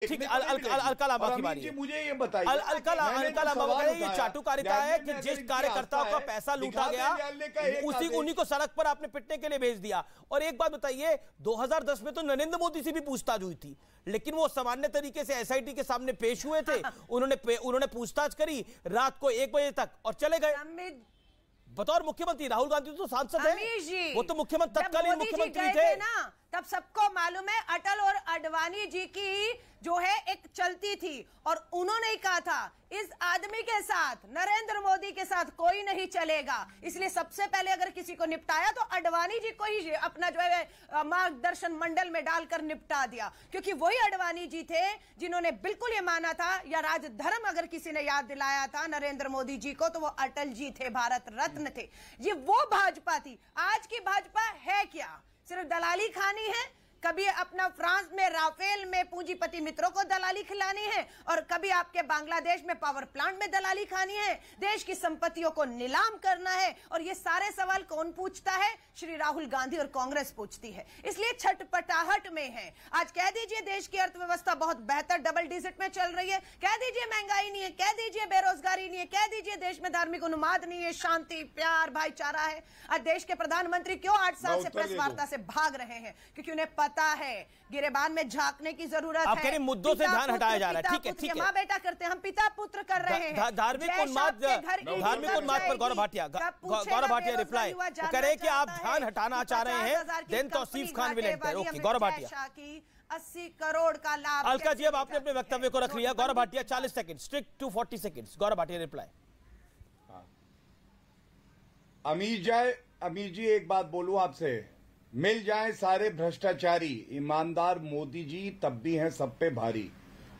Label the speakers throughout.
Speaker 1: ठीक है, अलका लांबा की बारी है।
Speaker 2: मुझे ये बताइए,
Speaker 1: अलका लांबा ये चाटुकारिता है कि जिस कार्यकर्ताओं का पैसा लूटा गया उन्हीं को सड़क पर आपने पिटने के लिए भेज दिया। और एक बात बताइए, 2010 में तो नरेंद्र मोदी से भी पूछताछ हुई थी, लेकिन वो सामान्य तरीके से एसआईटी के सामने पेश हुए थे। उन्होंने पूछताछ करी रात को 1 बजे तक और चले गए। बतौर मुख्यमंत्री राहुल गांधी तो सांसद है, वो तो मुख्यमंत्री तत्कालीन मुख्यमंत्री थे
Speaker 3: ना, तब सबको मालूम है अटल और अडवाणी जी की जो है एक चलती थी, और उन्होंने ही कहा था इस आदमी के साथ, नरेंद्र मोदी के साथ कोई नहीं चलेगा। इसलिए सबसे पहले अगर किसी को निपटाया तो अडवाणी जी को ही अपना जो है मार्गदर्शन मंडल में डालकर निपटा दिया, क्योंकि वही अडवाणी जी थे जिन्होंने बिल्कुल ये माना था, या राजधर्म अगर किसी ने याद दिलाया था नरेंद्र मोदी जी को, तो वो अटल जी थे, भारत रत्न थे। ये वो भाजपा थी। आज की भाजपा है क्या? सिर्फ दलाली खानी है। कभी अपना फ्रांस में राफेल में पूंजीपति मित्रों को दलाली खिलानी है, और कभी आपके बांग्लादेश में पावर प्लांट में दलाली खानी है, देश की संपत्तियों को नीलाम करना है। और ये सारे सवाल कौन पूछता है? श्री राहुल गांधी और कांग्रेस पूछती है। इसलिए छटपटाहट में है। आज कह दीजिए देश की अर्थव्यवस्था बहुत बेहतर डबल डिजिट में चल रही है, कह दीजिए महंगाई नहीं है, कह दीजिए बेरोजगारी नहीं है, कह दीजिए देश में धार्मिक उन्माद नहीं है, शांति प्यार भाईचारा है। आज देश के प्रधानमंत्री क्यों 8 साल से प्रेस वार्ता से भाग रहे हैं? क्योंकि उन्हें पता है गिरेबान में झांकने की जरूरत है।
Speaker 1: मुद्दों से ध्यान हटाया जा रहा है। ठीक है, ठीक है,
Speaker 3: माँ बेटा करते हैं, हम पिता पुत्र कर रहे हैं।
Speaker 1: धार्मिक उन्माद पर गौरव भाटिया रिप्लाई कह रहे हैं कि आप ध्यान हटाना चाह रहे हैं, then Tauseef Khan will enter. Okay, Gaurav Bhatia
Speaker 3: 80 crore का लाभ।
Speaker 1: अलका जी, अब आपने अपने वक्तव्य को रख लिया। Gaurav Bhatia 40 second, strict to 40 seconds. Gaurav Bhatia reply.
Speaker 2: Amir ji एक बात बोलूं आपसे, मिल जाएं सारे भ्रष्टाचारी, ईमानदार मोदी जी तब भी हैं सब पे भारी,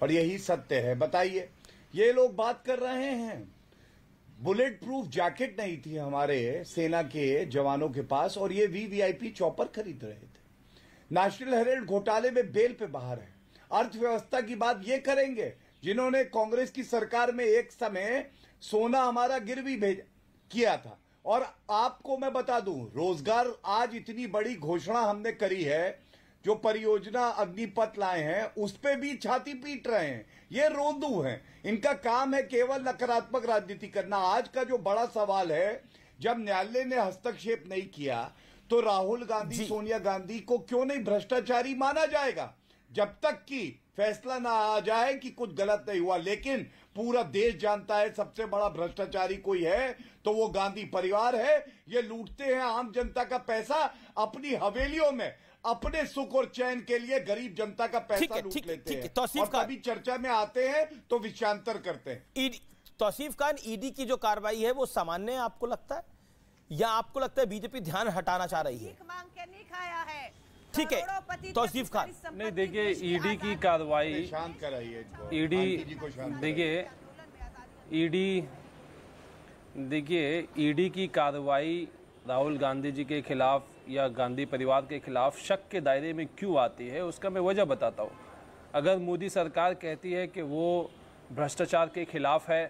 Speaker 2: और यही सत्य है। बताइए, ये लोग बात कर रहे हैं, बुलेट प्रूफ जैकेट नहीं थी हमारे सेना के जवानों के पास, और ये वीवीआईपी चॉपर खरीद रहे थे। नेशनल हेराल्ड घोटाले में बेल पे बाहर है। अर्थव्यवस्था की बात ये करेंगे जिन्होंने कांग्रेस की सरकार में एक समय सोना हमारा गिरवी किया था। और आपको मैं बता दूं, रोजगार आज इतनी बड़ी घोषणा हमने करी है, जो परियोजना अग्निपथ लाए हैं उस पे भी छाती पीट रहे हैं। ये रोंदू हैं, इनका काम है केवल नकारात्मक राजनीति करना। आज का जो बड़ा सवाल है, जब न्यायालय ने हस्तक्षेप नहीं किया तो राहुल गांधी सोनिया गांधी को क्यों नहीं भ्रष्टाचारी माना जाएगा, जब तक कि फैसला ना आ जाए कि कुछ गलत नहीं हुआ। लेकिन पूरा देश जानता है सबसे बड़ा भ्रष्टाचारी कोई है तो वो गांधी परिवार है। ये लूटते हैं आम जनता का पैसा अपनी हवेलियों में, अपने सुख और चैन के लिए गरीब जनता का पैसा लूट लेते हैं, और कभी चर्चा में आते हैं तो विषयांतर करते हैं।
Speaker 1: तौसीफ खान, ईडी की जो कार्रवाई है वो सामान्य है आपको लगता है, या आपको लगता है बीजेपी ध्यान हटाना चाह रही है?
Speaker 3: मांग के नहीं खाया है।
Speaker 1: ठीक है, तौसीफ खान।
Speaker 4: नहीं, देखिए ईडी की कार्रवाई,
Speaker 2: शांत कराइए
Speaker 4: ईडी, देखिए ईडी की कार्रवाई राहुल गांधी जी के खिलाफ या गांधी परिवार के खिलाफ शक के दायरे में क्यों आती है, उसका मैं वजह बताता हूँ। अगर मोदी सरकार कहती है कि वो भ्रष्टाचार के खिलाफ है,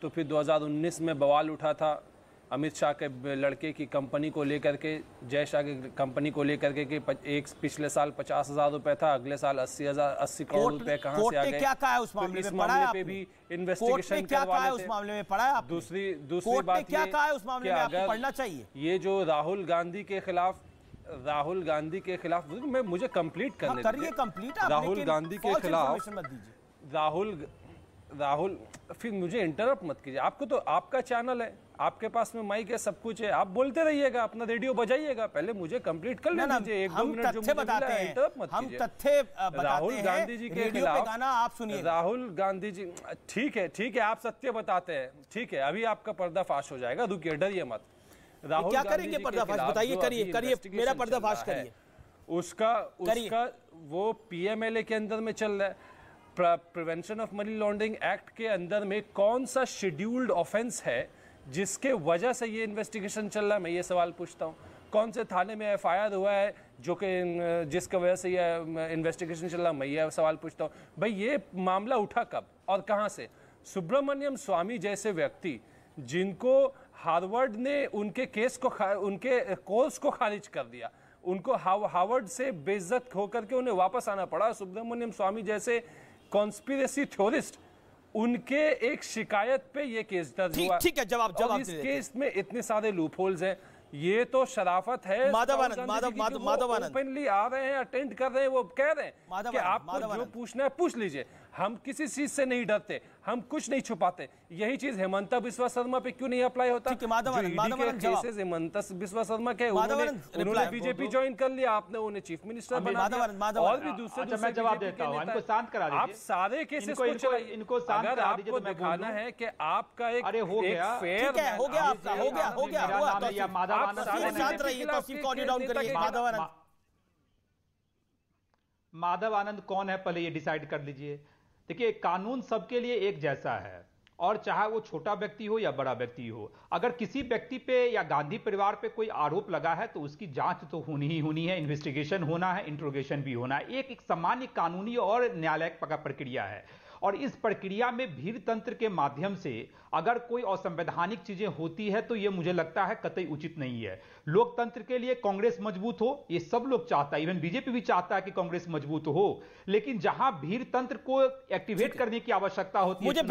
Speaker 4: तो फिर 2019 में बवाल उठा था अमित शाह के लड़के की कंपनी को लेकर के, जय शाह की कंपनी को लेकर के, कि एक पिछले साल 50,000 रुपए था, अगले साल 80 करोड़ रुपए कहाँ से आ गए?
Speaker 1: क्या कहा है उस मामले में? पढ़ा है
Speaker 4: पे भी इन्वेस्टिगेशन
Speaker 1: क्या कहा है उस मामले में? पढ़ा है आप?
Speaker 4: दूसरी बात
Speaker 1: क्या कहा है उस मामले में, आपको पढ़ना चाहिए।
Speaker 4: ये जो राहुल गांधी के खिलाफ मुझे कंप्लीट करने दीजिए। राहुल गांधी के खिलाफ राहुल फिर मुझे इंटरप्ट मत कीजिए। आपको तो आपका चैनल है, आपके पास में माइक है, सब कुछ है, आप बोलते रहिएगा, अपना रेडियो बजाइएगा, पहले मुझे कंप्लीट कर लेना दीजिए। 1-2 मिनट जो मुझे मिला है, इंटरप्ट मत कीजिए।
Speaker 1: हम तथ्य
Speaker 4: राहुल गांधी जी के खिलाफ
Speaker 1: गाना आप सुनिए।
Speaker 4: राहुल गांधी जी, ठीक है, आप सत्य बताते हैं, ठीक है, अभी आपका पर्दाफाश हो जाएगा, रुकिए, डरिए मत।
Speaker 1: राहुल क्या करेंगे पर्दाफाश? बताइए, करिए, मेरा पर्दाफाश करिए।
Speaker 4: उसका वो पीएमएलए के अंदर में चल रहा है। Prevention of money laundering act के अंदर में कौन सा शेड्यूल्ड ऑफेंस है जिसके वजह से ये इन्वेस्टिगेशन चल रहा है? मैं ये सवाल पूछता हूँ। कौन से थाने में एफआईआर हुआ है जो कि जिसकी वजह से ये इन्वेस्टिगेशन चल रहा है? मैं ये सवाल पूछता हूँ। भाई, ये मामला उठा कब और कहाँ से? सुब्रमण्यम स्वामी जैसे व्यक्ति जिनको हार्वर्ड ने उनके उनके कोर्स को खारिज कर दिया, उनको हार्वर्ड से बेइज्जत होकर के उन्हें वापस आना पड़ा। सुब्रमण्यम स्वामी जैसे कॉन्स्पिरेसी थ्योरिस्ट, उनके एक शिकायत पे ये केस दर्ज हुआ।
Speaker 1: ठीक है, जवाब
Speaker 4: इस केस में इतने सारे लूपहोल्स हैं, ये तो शराफत है।
Speaker 1: माधवानंद
Speaker 4: ओपनली आ रहे हैं, अटेंड कर रहे हैं, वो कह रहे हैं कि आपको जो पूछना है पूछ लीजिए, हम किसी चीज से नहीं डरते, हम कुछ नहीं छुपाते। यही चीज हेमंता बिस्वा शर्मा पे क्यों नहीं अप्लाई होता? हेमंता बिस्वा शर्मा के उन्होंने बीजेपी ज्वाइन कर लिया, आपने उन्हें चीफ मिनिस्टर बना दिया, और भी दूसरे
Speaker 5: मैं जवाब देता हूं, इनको शांत करा दीजिए।
Speaker 4: आप सारे केसेस को चलाइए।
Speaker 5: इनको शांत
Speaker 4: अगर
Speaker 5: करा दीजिए
Speaker 4: आपको
Speaker 5: तो मैं
Speaker 4: दिखाना है कि आपका एक
Speaker 5: अरे हो गया,
Speaker 4: फेयर
Speaker 1: हो गया, हो गया,
Speaker 5: माधव आनंद कौन है पहले ये डिसाइड कर लीजिए। देखिए, कानून सबके लिए एक जैसा है, और चाहे वो छोटा व्यक्ति हो या बड़ा व्यक्ति हो। अगर किसी व्यक्ति पे या गांधी परिवार पे कोई आरोप लगा है तो उसकी जांच तो होनी ही होनी है, इन्वेस्टिगेशन होना है, इंट्रोगेशन भी होना है। एक सामान्य कानूनी और न्यायालयिक प्रक्रिया है, और इस प्रक्रिया में भीड़ तंत्र के माध्यम से अगर कोई असंवैधानिक चीजें होती है तो यह मुझे लगता है कतई उचित नहीं है। लोकतंत्र के लिए कांग्रेस मजबूत हो, ये सब लोग चाहता है, इवन बीजेपी भी चाहता है कि कांग्रेस मजबूत हो, लेकिन जहां भीड़ तंत्र को एक्टिवेट करने की आवश्यकता होती है,